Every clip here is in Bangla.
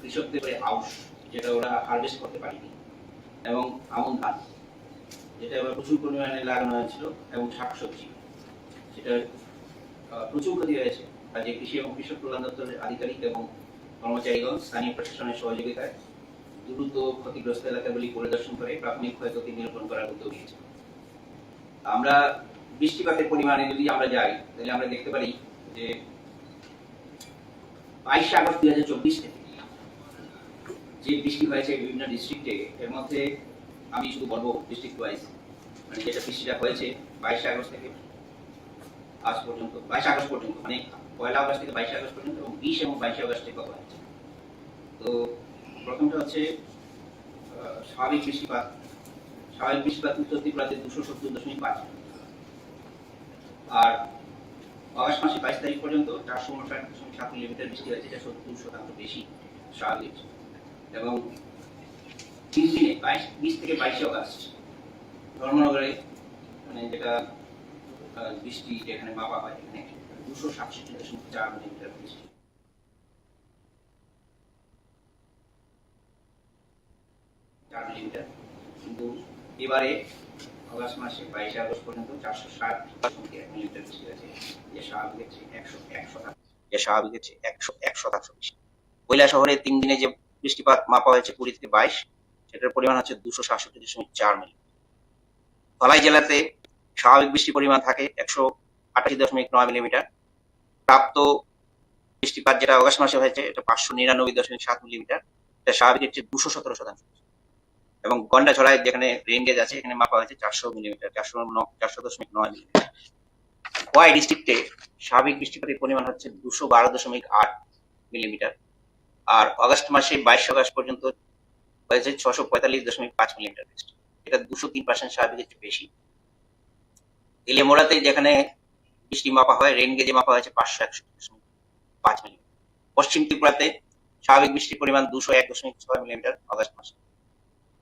কৃষকদের করে আউশ, যেটা ওরা হারভেস্ট করতে পারেনি, এবং আমন ধান, যেটা এবার প্রচুর পরিমাণে লাগানো হয়েছিল, এবং শাকসবজি, যেটা প্রচুর ক্ষতি হয়েছে। কাজে কৃষি এবং কৃষক কল্যাণ দপ্তরের আধিকারিক এবং কর্মচারীগণ স্থানীয় প্রশাসনের সহযোগিতায় দ্রুত ক্ষতিগ্রস্ত এলাকাগুলি পরিদর্শন করে প্রাথমিক ক্ষয়ক্ষতি নিরূপণ করার উদ্যোগ নিয়েছে। আমরা বৃষ্টিপাতের পরিমাণে যদি আমরা যাই, তাহলে আমরা দেখতে পারি যে 22 আগস্ট 2024 থেকে যে বৃষ্টি হয়েছে বিভিন্ন ডিস্ট্রিক্টে, এর মধ্যে আমি শুধু বলবো ডিস্ট্রিক্ট ওয়াইজ, মানে যেটা বৃষ্টিটা হয়েছে 22 আগস্ট থেকে আজ পর্যন্ত, 22 আগস্ট পর্যন্ত, মানে 1 আগস্ট থেকে 22 আগস্ট পর্যন্ত, এবং 20 এবং 22 আগস্টে কত হয়েছে। তো প্রথমটা হচ্ছে স্বাভাবিক বৃষ্টিপাত। স্বাভাবিক বৃষ্টিপাত উত্তর ত্রিপুরাতে 270.5, আর আগস্ট মাসে 22 তারিখ পর্যন্ত 459.7 মিলিমিটার বৃষ্টি হয়েছে, যেটা 70% বেশি স্বাভাবিক। এবং 3 দিনে 20 থেকে 22 আগস্ট ধর্মনগরে, মানে যেটা বৃষ্টি যেখানে মাপা হয়, এখানে 267.4 মিলিমিটার বৃষ্টি। কিন্তু এবারে আগস্ট মাসে 22 আগস্ট পর্যন্ত 460 মিলিমিটার বৃষ্টি হয়েছে, যে স্বাভাবিক হচ্ছে 101% বেশি। কৈলাসহরে 3 দিনে যে বৃষ্টিপাত মাপা হয়েছে 20 থেকে 22, সেটার পরিমাণ হচ্ছে 267.4 মিলিমিটার। ধলাই জেলাতে স্বাভাবিক বৃষ্টির পরিমাণ থাকে 188.9 মিলিমিটার। প্রাপ্ত বৃষ্টিপাত যেটা আগস্ট মাসে হয়েছে, এটা 599.7 মিলিমিটার, এটা স্বাভাবিকের চেয়ে 217%। এবং গন্ডাছড়ায় যেখানে রেইন গেজ আছে, এখানে মাপা হয়েছে 400 মিলিমিটার, 400.9 মিলিমিটার। ওয়াই ডিস্ট্রিক্টে স্বাভাবিক বৃষ্টিপাতের পরিমাণ হচ্ছে 212.8 মিলিমিটার, আর আগস্ট মাসে 22 আগস্ট পর্যন্ত হয়েছে 645.5 মিলিমিটার বৃষ্টি, এটা 203% স্বাভাবিকের চেয়ে বেশি। এলিয়ামোড়াতে যেখানে বৃষ্টি মাপা হয়, রেইন গেজে মাপা হয়েছে 561.5 মিলিমিটার। পশ্চিম ত্রিপুরাতে স্বাভাবিক বৃষ্টির পরিমাণ 201.6 মিলিমিটার আগস্ট মাসে।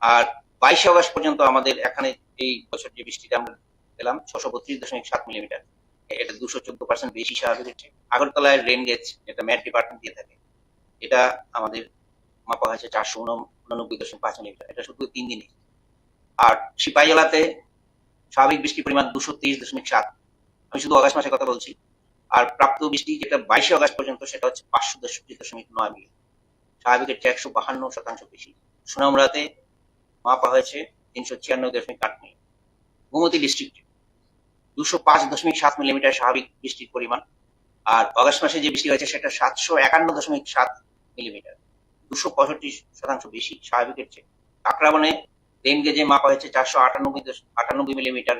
আর 22 আগস্ট পর্যন্ত আমাদের এখানে এই বছর যে বৃষ্টিটা আমরা পেলাম 632.7 মিলিমিটার, এটা 214% বেশি স্বাভাবিকের চেয়ে। আগরতলায় রেইন গেজ, যেটা ম্যাট ডিপার্টমেন্ট দিয়ে থাকে, এটা আমাদের মাপা হয়েছে 489.5 মিলিমিটার, এটা শুধু 3 দিনে। আর সিপাহীজলাতে স্বাভাবিক বৃষ্টির পরিমাণ 223.7, আমি শুধু আগস্ট মাসের কথা বলছি। আর প্রাপ্ত বৃষ্টি যেটা 22 আগস্ট পর্যন্ত, সেটা হচ্ছে 563.9 মিলি, স্বাভাবিকের চেয়ে 152% বেশি। সোনামুড়াতে মাপা হয়েছে 396.8 মিলি। গোমতী ডিস্ট্রিক্টে 205.7 মিলিমিটার স্বাভাবিক বৃষ্টির পরিমাণ, আর আগস্ট মাসে যে বৃষ্টি হয়েছে সেটা 751.7 মিলিমিটার, 265% বেশি স্বাভাবিকের চেয়ে। কাকরাবনে রেইন গেজে মাপা হয়েছে 498 মিলিমিটার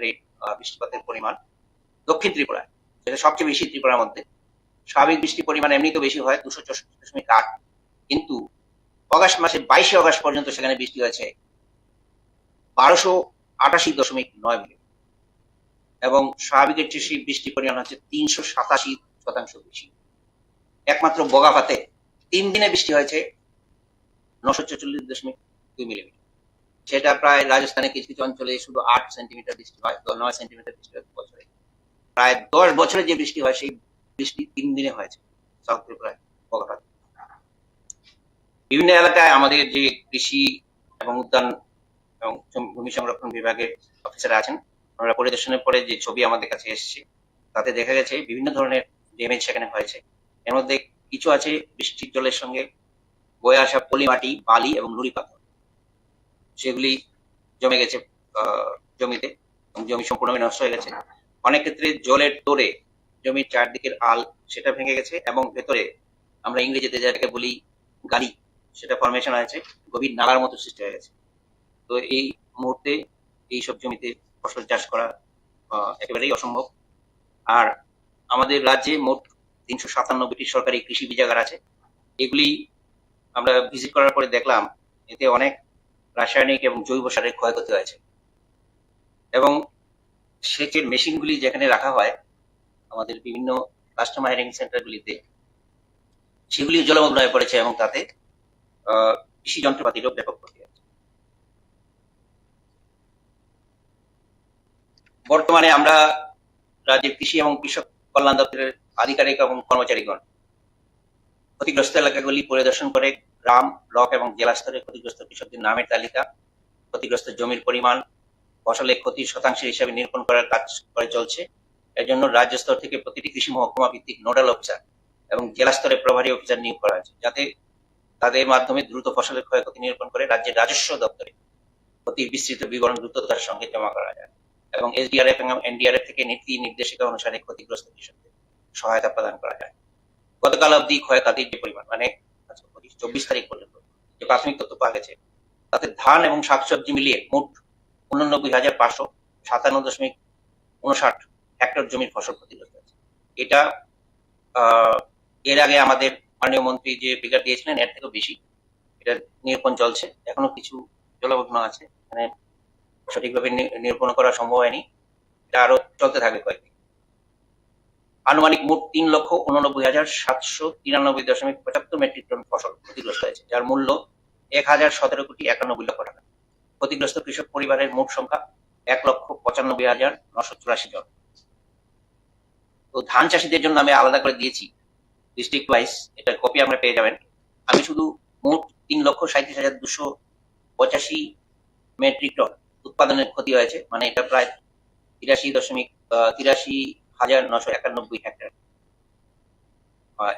বৃষ্টিপাতের পরিমাণ। দক্ষিণ ত্রিপুরায়, যেটা সবচেয়ে বেশি ত্রিপুরার মধ্যে, স্বাভাবিক বৃষ্টির পরিমাণ এমনি তো বেশি হয় 264.8, কিন্তু আগস্ট মাসে 22 আগস্ট পর্যন্ত সেখানে বৃষ্টি হয়েছে 1288.9 মিলি, এবং স্বাভাবিকের চেয়ে সেই বৃষ্টির পরিমাণ হচ্ছে 387% বেশি। একমাত্র বগাফাতে 3 দিনে বৃষ্টি হয়েছে 944.2 মিলিমিটার, সেটা প্রায় রাজস্থানের কিছু কিছু অঞ্চলে শুধু 8 সেন্টিমিটার বৃষ্টি হয়, 9 সেন্টিমিটার বৃষ্টি হয় বছরে। প্রায় 10 বছরে যে বৃষ্টি হয়, সেই বৃষ্টি 3 দিনে হয়েছে সাউথ ত্রিপুরায় বগাফাতে। বিভিন্ন এলাকায় আমাদের যে কৃষি এবং উদ্যান এবং ভূমি সংরক্ষণ বিভাগের অফিসার আছেন, আমরা পরিদর্শনের পরে যে ছবি আমাদের কাছে এসেছে, তাতে দেখা গেছে বিভিন্ন ধরনের ড্যামেজ সেখানে হয়েছে। এর মধ্যে কিছু আছে বৃষ্টির জলের সঙ্গে বয়ে আসা পলি মাটি, বালি এবং নুড়ি পাথর, সেগুলি জমে গেছে জমিতে, এবং জমি সম্পূর্ণভাবে নষ্ট হয়ে গেছে। অনেক ক্ষেত্রে জলের তোড়ে জমির চারদিকের আল, সেটা ভেঙে গেছে, এবং ভেতরে আমরা ইংরেজিতে যেটাকে বলি গালি, সেটা ফরমেশন হয়েছে, গভীর নালার মতো সৃষ্টি হয়ে গেছে। তো এই মুহূর্তে এইসব জমিতে ফসল চাষ করা একেবারেই অসম্ভব। আর আমাদের রাজ্যে মোট 357টি সরকারি কৃষি বীজাগার আছে। এগুলি আমরা ভিজিট করার পরে দেখলাম, এতে অনেক রাসায়নিক এবং জৈব সারের ক্ষয়ক্ষতি হয়েছে, এবং সেচের মেশিনগুলি যেখানে রাখা হয় আমাদের বিভিন্ন কাস্টমার হায়ারিং সেন্টারগুলিতে, সেগুলি জলমগ্ন হয়ে পড়েছে, এবং তাতে কৃষি যন্ত্রপাতিরও ব্যাপক ক্ষতি হয়েছে। বর্তমানে আমরা রাজ্যের কৃষি এবং কৃষক কল্যাণ দপ্তরের আধিকারিক এবং কর্মচারীগণ ক্ষতিগ্রস্ত এলাকাগুলি পরিদর্শন করে গ্রাম, ব্লক এবং জেলা স্তরে ক্ষতিগ্রস্ত কৃষকদের নামের তালিকা, ক্ষতিগ্রস্ত জমির পরিমাণ, ফসলের ক্ষতির শতাংশের হিসাবে নিরূপণ করার কাজ করে চলছে। এর জন্য রাজ্য স্তর থেকে প্রতিটি কৃষি মহকুমা ভিত্তিক নোডাল অফিসার এবং জেলা স্তরে প্রভারী অফিসার নিয়োগ করা হয়েছে, যাতে তাদের মাধ্যমে দ্রুত ফসলের ক্ষয়ক্ষতি নিরূপণ করে রাজ্যের রাজস্ব দপ্তরে ক্ষতির বিস্তৃত বিবরণ দ্রুততার সঙ্গে জমা করা যায় এবং এসডিআরএফ এবং এনডিআরএফ থেকে নীতি নির্দেশিকা অনুসারে ক্ষতিগ্রস্ত কৃষকদের সহায়তা প্রদান করা যায়। গতকাল অবধি ক্ষয়ক্ষতির যে পরিমাণ, মানে 24 তারিখ পর্যন্ত যে প্রাথমিক তথ্য পাওয়া গেছে, তাতে ধান এবং শাকসবজি মিলিয়ে মোট 89,557.59 হেক্টর জমির ফসল ক্ষতিগ্রস্ত হয়েছে। এটা এর আগে আমাদের মাননীয় মন্ত্রী যে ফিগার দিয়েছিলেন এর থেকেও বেশি। এটা নিরূপণ চলছে, এখনো কিছু জলমগ্ন আছে, মানে সঠিকভাবে নিরূপণ করা সম্ভব হয়নি। এটা আরো চলতে থাকবে কয়েকদিন। আনুমানিক মোট 3,89,793.75 মেট্রিক টন ফসল ক্ষতিগ্রস্ত হয়েছে, যার মূল্য 1,017,91,00,000 টাকা। ক্ষতিগ্রস্ত কৃষক পরিবারের মোট সংখ্যা 1,95,984 জন। তো ধান চাষীদের জন্য আমি আলাদা করে দিয়েছি ডিস্ট্রিক্ট ওয়াইজ, এটার কপি আমরা পেয়ে যাবেন। আমি শুধু মোট 3,37,285 মেট্রিক টন উৎপাদনের ক্ষতি হয়েছে, মানে এটা প্রায় 83,991 হেক্টর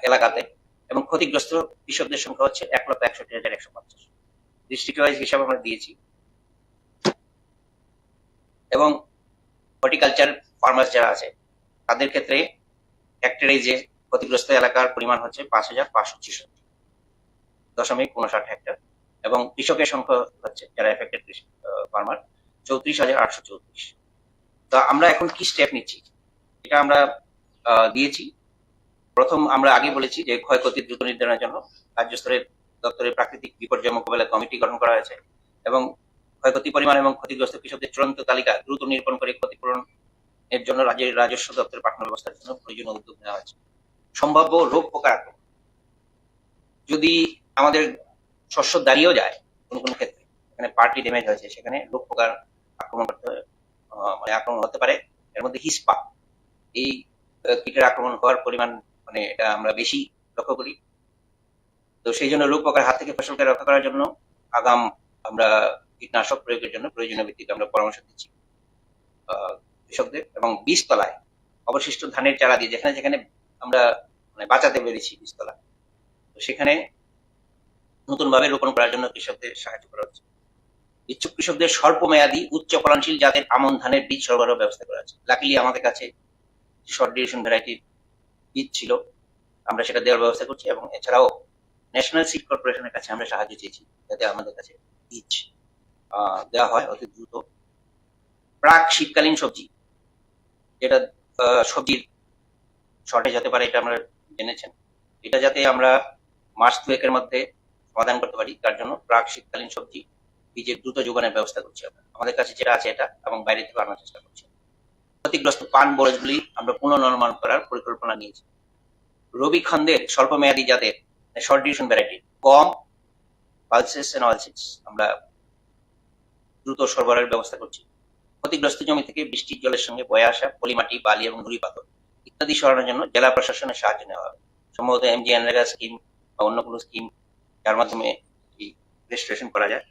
এলাকাতে, এবং ক্ষতিগ্রস্ত কৃষকদের সংখ্যা হচ্ছে 1,61,150। ডিস্ট্রিক্ট ওয়াইজ হিসাবে আমরা দিয়েছি। এবং হর্টিকালচার ফার্মার্স যারা আছে তাদের ক্ষেত্রে হেক্টরে যে ক্ষতিগ্রস্ত এলাকার পরিমাণ হচ্ছে 5,566.59 হেক্টর, এবং কৃষকের সংখ্যা হচ্ছে যারা এফেক্টেড ফার্মার 34,834। তো আমরা এখন কি স্টেপ নিচ্ছি, এটা আমরা দিয়েছি। প্রথম আমরা আগে বলেছি যে ক্ষয়ক্ষতি দ্রুত নির্ধারণের জন্য রাজ্য স্তরের দপ্তরের প্রাকৃতিক বিপর্যয় মোকাবেলা কমিটি গঠন করা হয়েছে এবং ক্ষয়ক্ষতি পরিমাণ এবং ক্ষতিগ্রস্ত কৃষকদের চূড়ান্ত তালিকা দ্রুত নিরূপণ করে ক্ষতিপূরণ এর জন্য রাজ্যের রাজস্ব দপ্তরে পাঠানোর ব্যবস্থার জন্য প্রয়োজনীয় উদ্যোগ নেওয়া হয়েছে। সম্ভাব্য রোগ পোকার আক্রমণ, যদি আমাদের শস্য দাঁড়িয়েও যায় কোনো কোনো ক্ষেত্রে, এখানে পার্টি ড্যামেজ হয়েছে, সেখানে রোগ পোকার আক্রমণ আক্রমণ হতে পারে। এর মধ্যে হিসপা, এই কীটের আক্রমণ হওয়ার পরিমাণ মানে এটা আমরা বেশি লক্ষ্য করি। তো সেই জন্য রোগ পোকার হাত থেকে ফসলকে রক্ষা করার জন্য আগাম আমরা কীটনাশক প্রয়োগের জন্য প্রয়োজনীয় ভিত্তিতে আমরা পরামর্শ দিচ্ছি কৃষকদের। এবং বীজতলায় অবশিষ্ট ধানের চারা দিয়ে যেখানে যেখানে আমরা বাঁচাতে পেরেছি বীজতলা, তো সেখানে নতুন ভাবে রোপণ করার জন্য কৃষকদের সাহায্য করা হচ্ছে। ইচ্ছুক কৃষকদের স্বল্প মেয়াদী উচ্চ ফলনশীল জাতের আমন ধানের বীজ সরবরাহ ব্যবস্থা করা হচ্ছে। লাকিলি আমাদের কাছে শর্ট ডিউরেশন ভ্যারাইটির বীজ ছিল, আমরা সেটা দেওয়ার ব্যবস্থা করছি। এবং এছাড়াও ন্যাশনাল সিড কর্পোরেশনের কাছে আমরা সাহায্য চেয়েছি যাতে আমাদের কাছে বীজ দেওয়া হয় অতি দ্রুত। প্রাক শীতকালীন সবজি, যেটা সবজির শর্টেজ হতে পারে, এটা আমরা জেনেছেন, এটা যাতে আমরা মাস 2-এর মধ্যে সমাধান করতে পারি, তার জন্য প্রাক শীতকালীন সবজি বীজের দ্রুত যোগানের ব্যবস্থা করছি আমরা। আমাদের কাছে যেটা আছে এটা, এবং বাইরে থেকে আনার চেষ্টা করছি। ক্ষতিগ্রস্ত পান বরজগুলি আমরা পুনর্নির্মাণ করার পরিকল্পনা নিয়েছি। রবি খন্দের স্বল্প মেয়াদী জাতের শর্ট ডিউরেশন ভ্যারাইটি গম, পালসেস এন্ড অয়েলসিডস আমরা দ্রুত সরবরাহের ব্যবস্থা করছি। ক্ষতিগ্রস্ত জমি থেকে বৃষ্টির জলের সঙ্গে বয়ে আসা পলিমাটি, বালি এবং নুড়ি পাথর ইত্যাদি সরানোর জন্য জেলা প্রশাসনের সাহায্য নেওয়া হবে। সম্ভবত এমজিএনরেগা স্কিম বা অন্য কোনো স্কিম যার মাধ্যমে রেজিস্ট্রেশন করা যায়,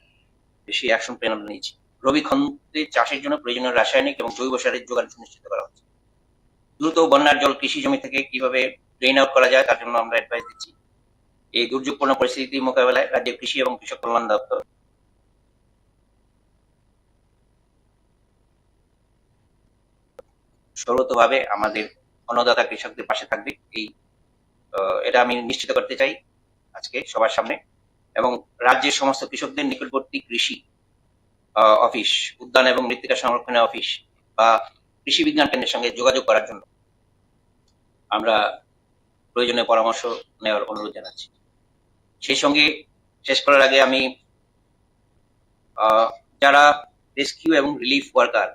বেশি অ্যাকশন প্ল্যান আমরা নিয়েছি। রবি খন্দে চাষের জন্য প্রয়োজনীয় রাসায়নিক এবং জৈব সারের যোগান সুনিশ্চিত করা হচ্ছে। দ্রুত বন্যার জল কৃষি জমি থেকে কিভাবে ড্রেন আউট করা যায় তার জন্য আমরা অ্যাডভাইস দিচ্ছি। এই দুর্যোগপূর্ণ পরিস্থিতি মোকাবেলায় রাজ্যের কৃষি এবং কৃষক কল্যাণ দপ্তর সর্বতভাবে আমাদের অন্নদাতা কৃষকদের পাশে থাকবে, এটা আমি নিশ্চিত করতে চাই আজকে সবার সামনে। এবং রাজ্যের সমস্ত কৃষকদের নিকটবর্তী কৃষি অফিস, উদ্যান এবং মৃত্তিকা সংরক্ষণের অফিস বা কৃষি বিজ্ঞান কেন্দ্রের সঙ্গে যোগাযোগ করার জন্য আমরা প্রয়োজনীয় পরামর্শ নেওয়ার অনুরোধ জানাচ্ছি। সেই সঙ্গে শেষ করার আগে আমি যারা রেস্কিউ এবং রিলিফ ওয়ার্কার,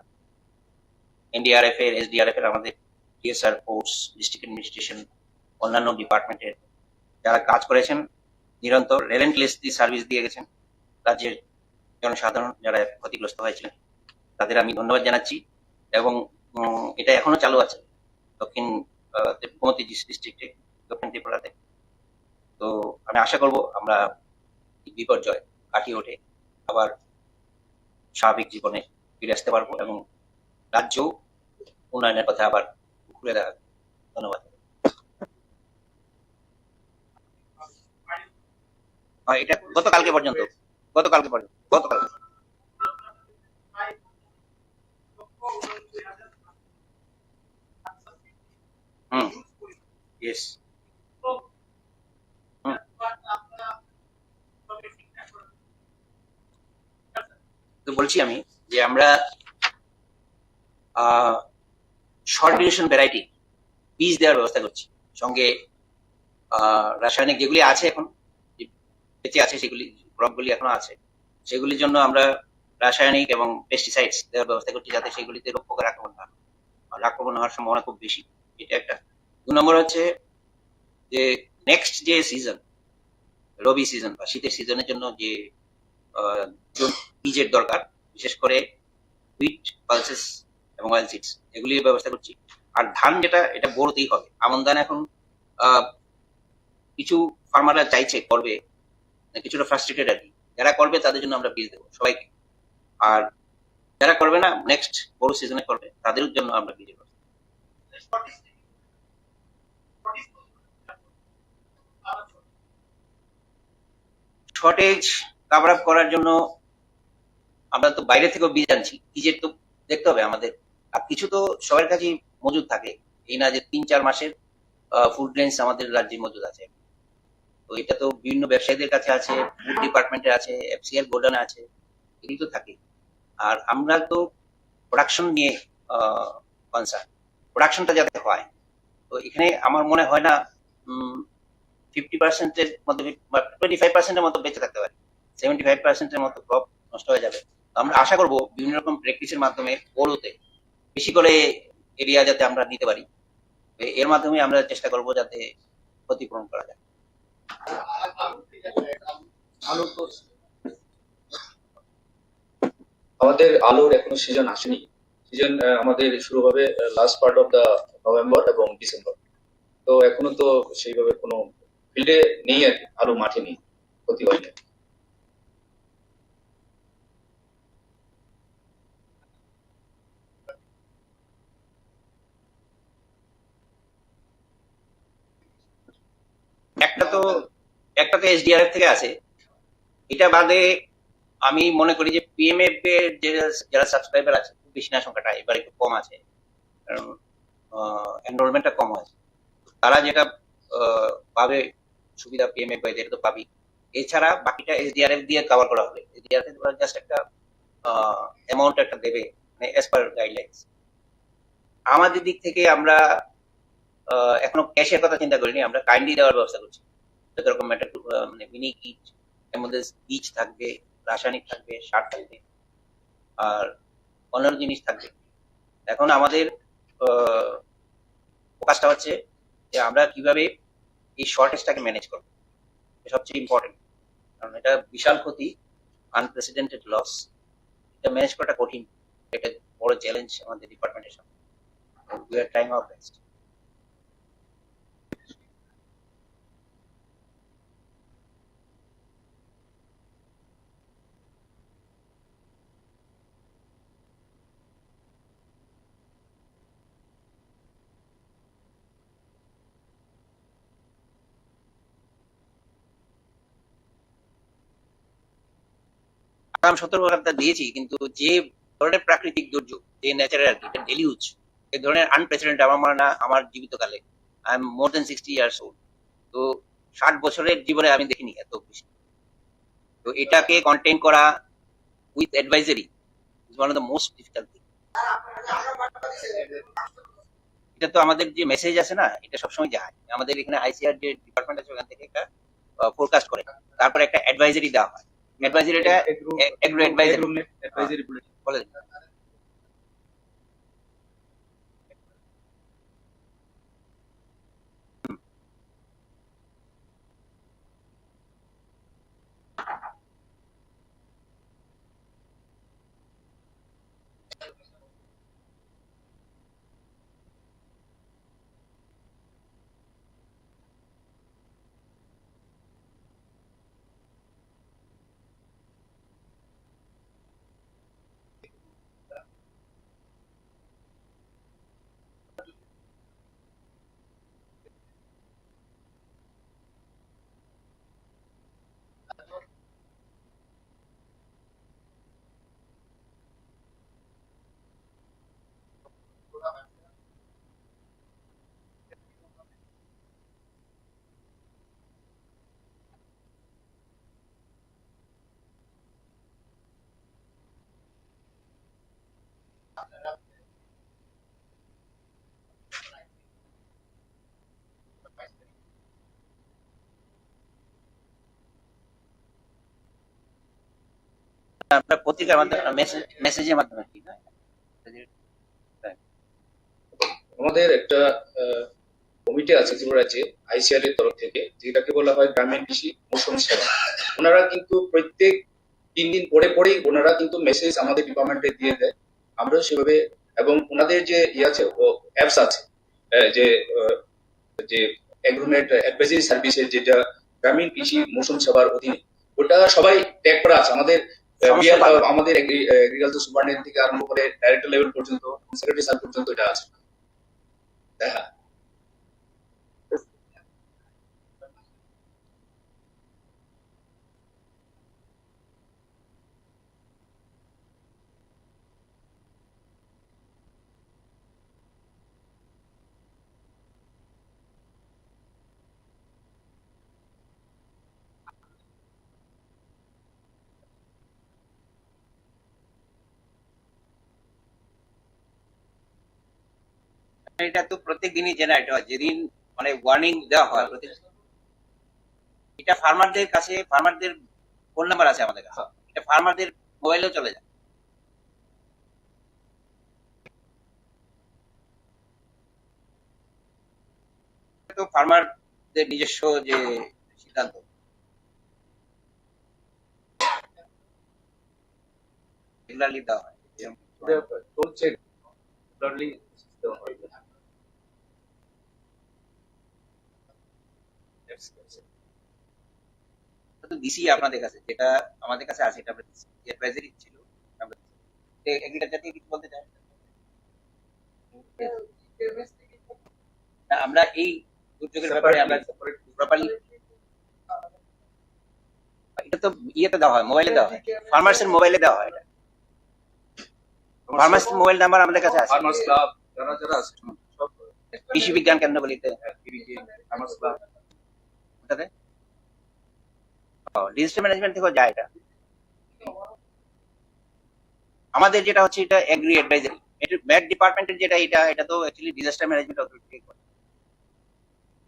এনডিআরএফ এর, এসডিআরএফ এর, আমাদের ডিএসআর ফোর্স, ডিস্ট্রিক্ট অ্যাডমিনিস্ট্রেশন, অন্যান্য ডিপার্টমেন্টের যারা কাজ করেছেন, নিরন্তর রেলেন্টলেসলি সার্ভিস দিয়ে গেছেন রাজ্যের জনসাধারণ যারা ক্ষতিগ্রস্ত হয়েছিলেন, তাদের আমি ধন্যবাদ জানাচ্ছি। এবং এটা এখনো চালু আছে দক্ষিণ গোমতী ডিস্ট্রিক্টে, দক্ষিণ ত্রিপুরাতে। তো আমি আশা করব আমরা বিপর্যয় কাটিয়ে ওঠে আবার স্বাভাবিক জীবনে ফিরে আসতে পারবো এবং রাজ্য উন্নয়নের কথা আবার ঘুরে দাঁড়াবে। ধন্যবাদ। এটা গতকালকে পর্যন্ত, গতকাল। হুম, ইয়েস। তো বলছি আমি যে আমরা শর্ট ডিউরেশন ভ্যারাইটি বীজ দেওয়ার ব্যবস্থা করছি, সঙ্গে রাসায়নিক যেগুলি আছে এখন বেঁচে আছে, সেগুলি ক্রপগুলি এখনো আছে, সেগুলির জন্য আমরা রাসায়নিক এবং পেস্টিসাইডস দেওয়ার ব্যবস্থা করছি, যাতে সেগুলিতে রোগ পোকার আক্রমণ হওয়ার সম্ভাবনা খুব বেশি। এটা একটা। 2 নম্বর হচ্ছে যে নেক্সট যে সিজন, রবি সিজন বা শীতের সিজনের জন্য যে বীজের দরকার, বিশেষ করে হুইট, পালসেস এবং অয়েল সিডস, এগুলির ব্যবস্থা করছি। আর ধান যেটা, এটা বোরোতেই হবে। আমন ধান এখন কিছু ফার্মাররা চাইছে করবে, কিছুটা ফ্রাস্ট্রেটেড আর কি। যারা করবে তাদের জন্য আমরা বীজ দেবো সবাইকে, আর যারা করবে না, নেক্সট বড় সিজনে করবে, তাদের জন্য আমরা বীজ দেবো। শর্টেজ কাভার আপ করার জন্য আমরা তো বাইরে থেকেও বীজ আনছি, বীজের তো দেখতে হবে আমাদের। আর কিছু তো সবার কাছেই মজুদ থাকে, এই না যে 3-4 মাসের ফুড গ্রেনস আমাদের রাজ্যে মজুদ আছে। তো এটা তো বিভিন্ন ব্যবসায়ীদের কাছে আছে, ফুড ডিপার্টমেন্টে আছে, এফসিএল গোডাউনে আছে, এগুলি তো থাকে। আর আমরা তো প্রোডাকশন নিয়ে কনসার্ন, প্রোডাকশনটা যাতে হয়। তো এখানে আমার মনে হয় না 50%-এর মধ্যে বা 25%-এর মতো বেঁচে থাকতে পারে, 75%-এর মতো ক্রপ নষ্ট হয়ে যাবে। তো আমরা আশা করব বিভিন্ন রকম প্র্যাকটিসের মাধ্যমে বড়তে বেশি করে এরিয়া যাতে আমরা নিতে পারি, এর মাধ্যমে আমরা চেষ্টা করব যাতে ক্ষতিপূরণ করা যায়। আমাদের আলুর এখনো সিজন আসেনি। সিজন আমাদের শুরু হবে last part of the November এবং ডিসেম্বর। তো এখনো তো সেইভাবে কোনো ফিল্ডে নেই আর কি, আলু মাঠে নেই, ক্ষতি হয়নি। একটা তো এসডিআরএফ থেকে আছে। এটা বাদে আমি মনে করি যে পিএমএফ এর যে যারা সাবস্ক্রাইবার আছে, খুব বেশি না সংখ্যাটা, এবার একটু কম আছে, কারণ এনরোলমেন্টটা কম আছে। তারা যেটা পাবে সুবিধা, পিএমএফ বা এদের তো পাবি। এছাড়া বাকিটা এসডিআরএফ দিয়ে কভার করা হবে। এসডিআরএফ জাস্ট একটা অ্যামাউন্ট একটা দেবে, মানে অ্যাজ পার গাইডলাইন্স। আমাদের দিক থেকে আমরা এখনো ক্যাশের কথা চিন্তা করিনি, আমরা কাইন্ডলি দেওয়ার ব্যবস্থা করছি। যত রকম মানে মিনি কিট, এর মধ্যে বীজ থাকবে, রাসায়নিক থাকবে, সার থাকবে, আর অন্যান্য জিনিস থাকবে। এখন আমাদের ফোকাসটা হচ্ছে যে আমরা কিভাবে এই শর্টেজটাকে ম্যানেজ করবো, সবচেয়ে ইম্পর্টেন্ট। কারণ এটা বিশাল ক্ষতি, আনপ্রেসিডেন্টেড লস, এটা ম্যানেজ করাটা কঠিন। এটা বড় চ্যালেঞ্জ আমাদের ডিপার্টমেন্টের সামনে। We are trying our best. আগাম সতর্কতা দিয়েছি, কিন্তু যে ধরনের প্রাকৃতিক দুর্যোগ, যে ন্যাচারাল আর কি, এটা ডেলিউজ, এই ধরনের আনপ্রেসিডেন্ট আমার মনে হয় না আমার জীবিতকালে, I am more than 60 years old, তো 60 বছরের জীবনে আমি দেখিনি এত বেশি। তো এটাকে কন্টেইন করা with advisory is one of the most difficult thing. এটা তো আমাদের যে মেসেজ আছে না, এটা সবসময় যায় আমাদের এখানে আইসিআর যে ডিপার্টমেন্ট আছে, ওখান থেকে একটা ফোরকাস্ট করে, তারপরে একটা অ্যাডভাইজারি দেওয়া হয়। অ্যাডভাইজারিটা এগ্রো অ্যাডভাইজারি বলে। আমরা পত্রিকার মাধ্যমে মেসেজের মাধ্যমে কি না আমাদের একটা কমিটি আছে ত্রিপুরা রাজ্যে আইসিআর এর তরফ থেকে, যেটাকে বলা হয় গ্রামীণ কৃষি মৌসুম সেবা। ওনারা কিন্তু প্রত্যেক 3 দিন পরে পরেই ওনারা কিন্তু মেসেজ আমাদের ডিপার্টমেন্টে দিয়ে দেয়, আমরাও সেভাবে। এবং ওনাদের যে আছে অ্যাপস আছে, যে যে এগ্রোনেট অ্যাডভাইজারি সার্ভিসের যেটা গ্রামীণ কৃষি মৌসুম সেবার অধীনে, ওটা সবাই ট্যাগ করা আছে। আমাদের আমাদের এগ্রিকালচার সুপারিনটেন্ডেন্ট থেকে আরম্ভ করে ডাইরেক্টর লেভেল পর্যন্ত, সেক্রেটারি স্যার পর্যন্ত এটা আছে। হ্যাঁ, এটা তো প্রত্যেক দিনই জেনারেট হয়, যেদিন মানে ওয়ার্নিং দেওয়া হয় এটা ফার্মারদের কাছে, ফার্মারদের ফোন নাম্বার আছে আমাদের কাছে, এটা ফার্মারদের মোবাইলেও চলে যায়। তো ফার্মারদের নিজস্ব যে সিদ্ধান্ত, রেগুলারলি দেওয়া হয়। চলছে রেগুলারলি দেওয়া হয়। তো দিছি আপনাদের কাছে, যেটা আমাদের কাছে আছে, এটা আমরা দিছি, অ্যাডভাইজারি ছিল আমরা দিছি। এগ্রিকালচার থেকে কিছু বলতে চাই? না, আমরা এই দুর্যোগের ব্যাপারে আমরা প্রপারলি, এটা তো ইয়েতে দেওয়া হয়, মোবাইলে দেওয়া হয়, ফার্মার্সের মোবাইলে দেওয়া হয়। এটা ফার্মার্সের মোবাইল নাম্বার আমাদের কাছে আছে, ফার্মার্স ক্লাব যারা যারা আছে সব কৃষি বিজ্ঞান কেন্দ্রগুলিতে, ফার্মার্স ক্লাব। ওটাতে ডিজিটাল ম্যানেজমেন্ট থেকেও যায় এটা। আমাদের যেটা হচ্ছে এটা এগ্রি অ্যাডভাইজারি, এটা ম্যাট ডিপার্টমেন্টের যেটা, এটা তো অ্যাকচুয়ালি ডিজাস্টার ম্যানেজমেন্ট অথরিটি করে।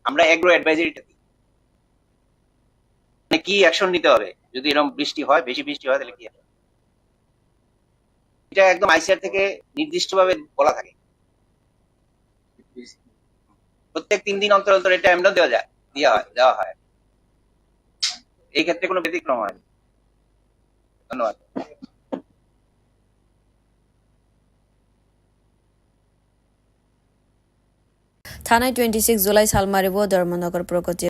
আমরা এগ্রো অ্যাডভাইজারিটা দিই, মানে কি অ্যাকশন নিতে হবে যদি এরকম বৃষ্টি হয়, বেশি বৃষ্টি হয়, তাহলে কি হবে, এটা একদম আইসিআর থেকে নির্দিষ্টভাবে বলা থাকে। প্রত্যেক 3 দিন অন্তর অন্তর এটা এমনও দেওয়া হয়। এই ক্ষেত্রে কোনো ব্যতিক্রম হয়। ধন্যবাদ। থানায় 26 জুলাই সালমারিব ধর্মনগর প্রগতি